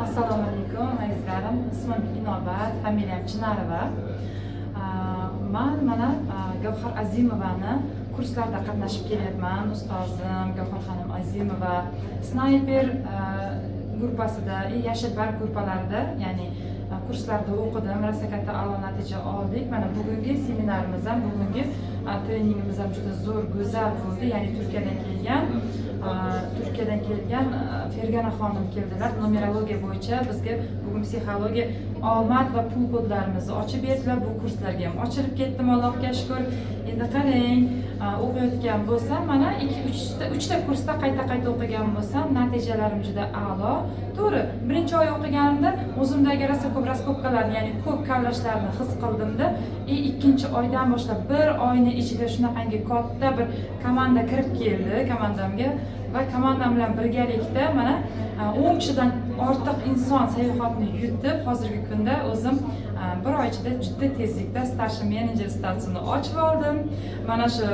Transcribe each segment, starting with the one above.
Assalomu alaykum azizlarim. Ismim Inobat, familiyam Chinarova. Mana Gavhar Azimovani kurslarda qatnashib kelyapman. Ustozim Gavhar xonim Azimova snayper gruppasida, yashil barg gruppalarida, ya'ni kurslarda o'qidim. Rosa katta a'lo natija oldik. Mana bugungi seminarimiz ham, bugungi treningimiz ham juda zo'r, go'zal bo'ldi. Ya'ni Turkiyadan kelgan Fergana xonim keldilar. Numerologiya bo'yicha bizga bugun psixologiya, omad va pul kodlarimizni ochib berdilar. Bu kurslarga ham ochilib ketdim, Allohga shukr. Endi qarang, o'qiyotgan bo'lsam, mana 3 ta kursda qayta o'qigan bo'lsam, natijalarim juda a'lo. To'g'ri, birinchi oy o'qiganimda o'zimdagi rosa ko'p raskopkalarni, ya'ni ko'p kavlashlarni his qildimda. Ikkinchi oydan boshlab bir oyning ichida shunaqangi katta bir komanda kirib keldi komandamga va komandam bilan birgalikda mana 10 kishidan ortiq inson sayohatni yutib, hozirgi kunda o'zim bir oy ichida juda tezlikda starshi menejer statusini ochib oldim. Mana shu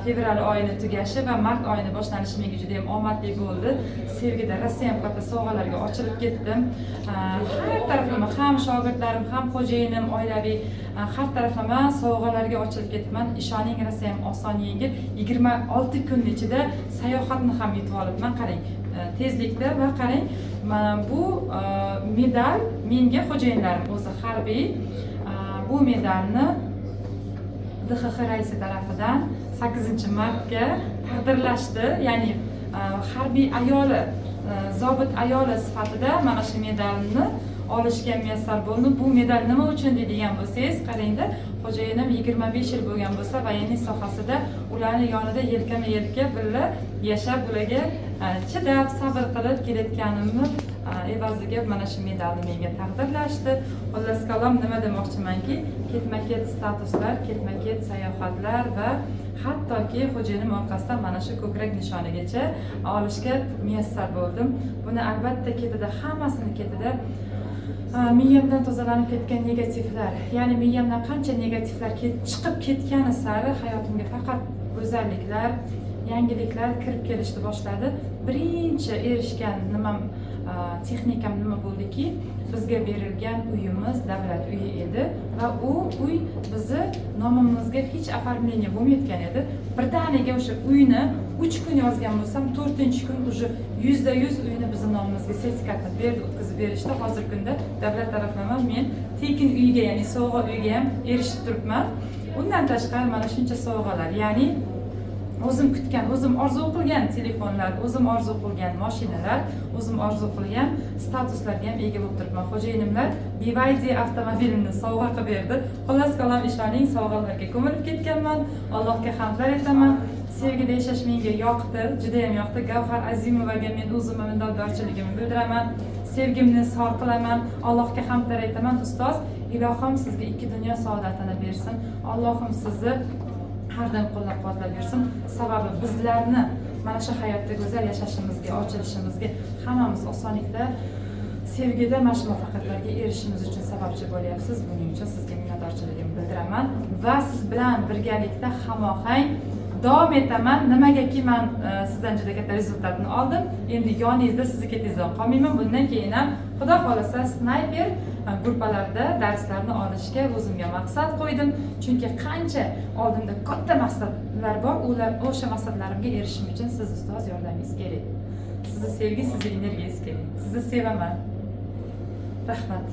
fevral oyini tugashi va mart oyini boshlanishi menga juda ham omadli bo'ldi. Sevgida rosa ham katta sovg'alarga ochilib ketdim. Har taraflama ham shogirdlarim, ham xo'jayinim, oilaviy har taraflama sovg'alarga ochilib ketibman. Ishoning, rosa ham oson, yengil. 26 kun ichida sayohatni ham yutib olibman. Qarang, tezlikda va qarang, bu medal menga xo'jayinlarim o'zi harbiy bu medalni DXX raisi tarafidan 8-martga taqdirlashdi. Ya'ni harbiy ayoli, zobit ayoli sifatida mana shu medalni olishga muyassar bo'ldim. Bu medal nima uchun deydigan bo'lsangiz, qarangda, xo'jayinim 25 yil bo'lgan bo'lsa, voyinlik sohasida ularning yonida yelkama-yelka birga yashab, ularga chidab, sabr qilib kelayotganimni evaziga mana shu medalni menga taqdirlashdi. Xullas kalom, nima demoqchimanki, ketma-ket statuslar, ketma-ket sayohatlar va hattoki xo'jayinim orqasidan mana shu ko'krak nishonigacha olishga muyassar bo'ldim. Buni albatta ketida, hammasini ketida miyamdan tozalanib ketgan negativlar, ya'ni miyamdan qancha negativlar chiqib ketgani sari hayotimga faqat go'zalliklar, yangiliklar kirib kelishni boshladi. Birinchi erishgan texnikam nima bo'ldiki, bizga berilgan uyimiz davlat uyi edi va u uy bizni nomimizga hech oformleniya bo'lmayotgan edi. Birdaniga o'sha uyni 3 kun yozgan bo'lsam, 4-kun уже %100 uyni bizning nomimizga sertifikatni berdi, o'tkazib berishdi. Hozirgi kunda davlat tarafidan men tekin uyga, ya'ni sovg'a uyga ham erishib turibman. Undan tashqari mana shuncha sovg'alar, ya'ni o'zim kutgan, o'zim orzu qilgan telefonlar, o'zim orzu qilgan mashinalar, o'zim orzu qilgan statuslarga ham ega bo'lib turibman. Xo'jayinimlar BYD avtomobilini sovg'a qilib berdi. Xullas kalom, ishoning, sovg'alarga ko'milib ketganman. Allohga hamdlar aytaman. Sevgida yashash menga yoqdi, juda ham yoqdi. Gavhar Azimovaga men o'zimni minnatdorchiligimni bildiraman. Sevgimni izhor qilaman. Allohga hamdlar aytaman. Ustoz, ilohim sizga 2 dunyo saodatini bersin. Allohim sizni har doim qo'llab-quvvatlab bersin. Sababi bizlarni mana shu hayotda go'zal yashashimizga, ochilishimizga, hammamiz osonlikda, sevgida mana shu muvaffaqiyatlarga erishishimiz uchun sababchi bo'lyapsiz. Buning uchun sizga minnatdorchiligimni bildiraman va siz bilan birgalikda hamohang davom etaman. Nimagaki men sizdan juda katta rezultatni oldim. Endi yoningizda, sizni ketingizdan qolmayman. Bundan keyin ham Xudo xolasa snayper gruppalarda darslarni olishga o'zimga maqsad qo'ydim. Chunki qancha oldimda katta maqsadlar bor, o'sha maqsadlarimga erishishim uchun siz ustoz yordamingiz kerak. Sizni sevgi, sizni energiyangiz kerak. Sizni sevaman. Rahmat.